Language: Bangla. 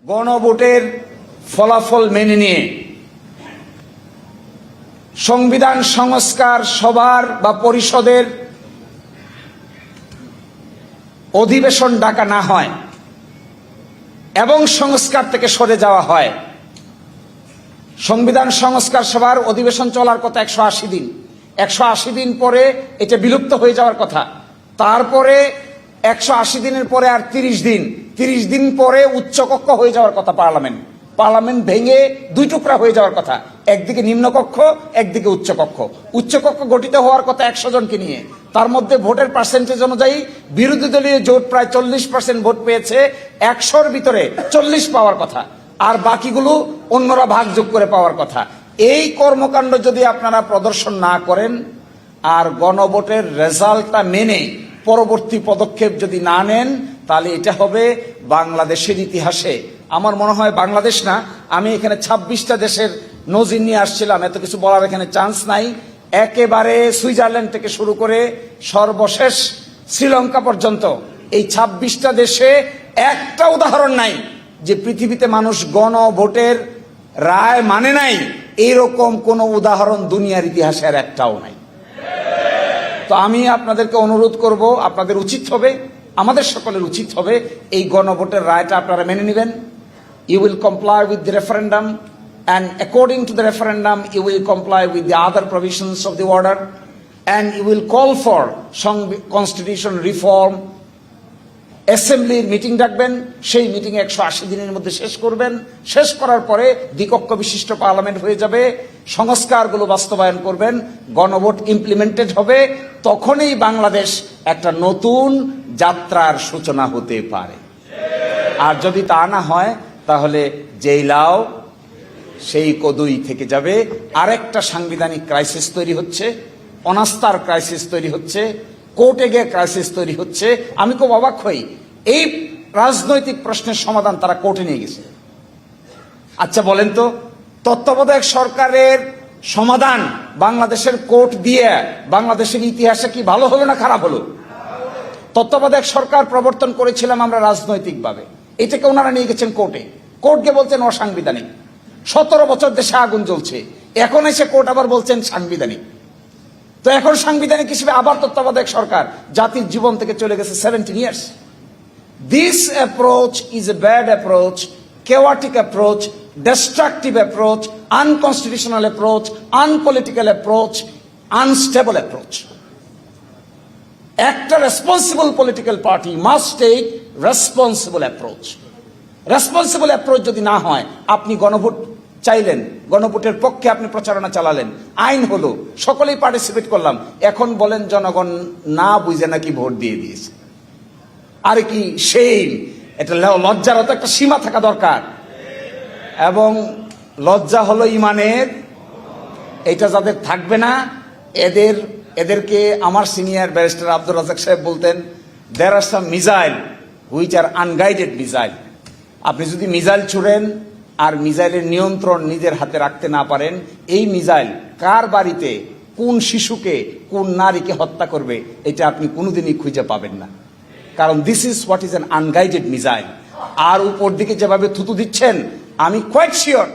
গণভোটের ফলাফল মেনে নিয়ে সংবিধান সংস্কার সভার বা পরিষদের অধিবেশন ডাকা না হয় এবং সংস্কার থেকে সরে যাওয়া হয়, সংবিধান সংস্কার সভার অধিবেশন চলার কথা 180 দিন, 180 দিন পরে এটা বিলুপ্ত হয়ে যাওয়ার কথা, তারপরে 180 দিনের পরে আর 30 দিন পরে উচ্চকক্ষ হয়ে যাওয়ার কথা, পার্লামেন্ট ভেঙে দুই টুকরা হয়ে যাওয়ার কথা, একদিকে নিম্নকক্ষ একদিকে উচ্চকক্ষ গঠিত হওয়ার কথা 100 জনকে নিয়ে, তার মধ্যে ভোটের পার্সেন্টেজ অনুযায়ী বিরোধী দলীয় জোট প্রায় 40% ভোট পেয়েছে, 100-র ভিতরে 40 পাওয়ার কথা, আর বাকিগুলো অন্যরা ভাগযোগ করে পাওয়ার কথা। এই কর্মকাণ্ড যদি আপনারা প্রদর্শন না করেন আর গণভোটের রেজাল্টটা মেনে পরবর্তী পদক্ষেপ যদি না নেন, তাহলে এটা হবে বাংলাদেশের ইতিহাসে, আমার মনে হয় বাংলাদেশ না, আমি এখানে 26টা দেশের নজির নিয়ে আসছিলাম, এত কিছু বলার এখানে চান্স নাই, একেবারে সুইজারল্যান্ড থেকে শুরু করে সর্বশেষ শ্রীলঙ্কা পর্যন্ত এই 26টা দেশে একটা উদাহরণ নাই যে পৃথিবীতে মানুষ গণভোটের রায় মানে নাই, এইরকম কোনো উদাহরণ দুনিয়ার ইতিহাসে আর একটাও নাই। তো আমি আপনাদেরকে অনুরোধ করব, আপনাদের উচিত হবে, আমাদের সকলের উচিত হবে এই গণভোটের রায়টা আপনারা মেনে নেবেন। You will comply with the referendum, and according to the referendum you will comply with the other provisions of the order, and you will call for constitution reform. অ্যাসেম্বলির মিটিং ডাকবেন, সেই মিটিং 180 দিনের মধ্যে শেষ করবেন, শেষ করার পরে দ্বিকক্ষ বিশিষ্ট পার্লামেন্ট হয়ে যাবে, সংস্কারগুলো বাস্তবায়ন করবেন, গণভোট ইমপ্লিমেন্টেড হবে, তখনই বাংলাদেশ একটা নতুন যাত্রার সূচনা হতে পারে। আর যদি তা না হয় তাহলে যেই লাও সেই কদুই থেকে যাবে, আরেকটা সাংবিধানিক ক্রাইসিস তৈরি হচ্ছে, অনাস্থার ক্রাইসিস তৈরি হচ্ছে, কোর্টে গিয়ে ক্রাইসিস তৈরি হচ্ছে। আমি খুব অবাক হই, এই রাজনৈতিক প্রশ্নের সমাধান তারা কোর্টে নিয়ে গেছে। আচ্ছা বলেন তো, তত্ত্বাবধায়ক সরকারের সমাধান বাংলাদেশের কোর্ট দিয়ে বাংলাদেশের ইতিহাসে কি ভালো হলো না খারাপ হলো? তত্ত্বাবধায়ক সরকার প্রবর্তন করেছিলাম আমরা রাজনৈতিকভাবে, এটাকে ওনারা নিয়ে গেছেন কোর্টে, কোর্টকে বলছেন অসাংবিধানিক। 17 বছর দেশে আগুন জ্বলছে, এখন এসে কোর্ট আবার বলছেন সাংবিধানিক। তো এখন সাংবিধানিক হিসেবে আবার তত্ত্বাবধায়ক সরকার জাতির জীবন থেকে চলে গেছে 17 years। This approach is a bad approach, chaotic approach, destructive approach, unconstitutional approach, unpolitical approach, unstable approach. একটা responsible political party must take responsible approach. Responsible approach যদি না হয়, আপনি গণভোট চাইলেন, গণভোটের পক্ষে আপনি প্রচারণা চালালেন, আইন হলো, সকলেই পার্টিসিপেট করলাম, এখন বলেন জনগণ না বুঝে নাকি ভোট দিয়ে দিয়েছে। আর কি সেই এটা লজ্জারও তো একটা সীমা থাকা দরকার, এবং লজ্জা হলো ইমানের, এটা যাদের থাকবে না এদেরকে আমার সিনিয়র ব্যারিস্টার আব্দুর রাজ্জাক সাহেব বলতেন, there are some missile which are unguided missile। আপনি যদি মিসাইল ছুড়েন আর মিসাইলের নিয়ন্ত্রণ নিজের হাতে রাখতে না পারেন, এই মিসাইল কার বাড়িতে কোন শিশুকে কোন নারীকে হত্যা করবে এটা আপনি কোনোদিনই খুঁজে পাবেন না, কারণ this is what is an unguided missile. আর উপর দিকে যেভাবে থুতু দিচ্ছেন, আমি কোয়াইট শিওর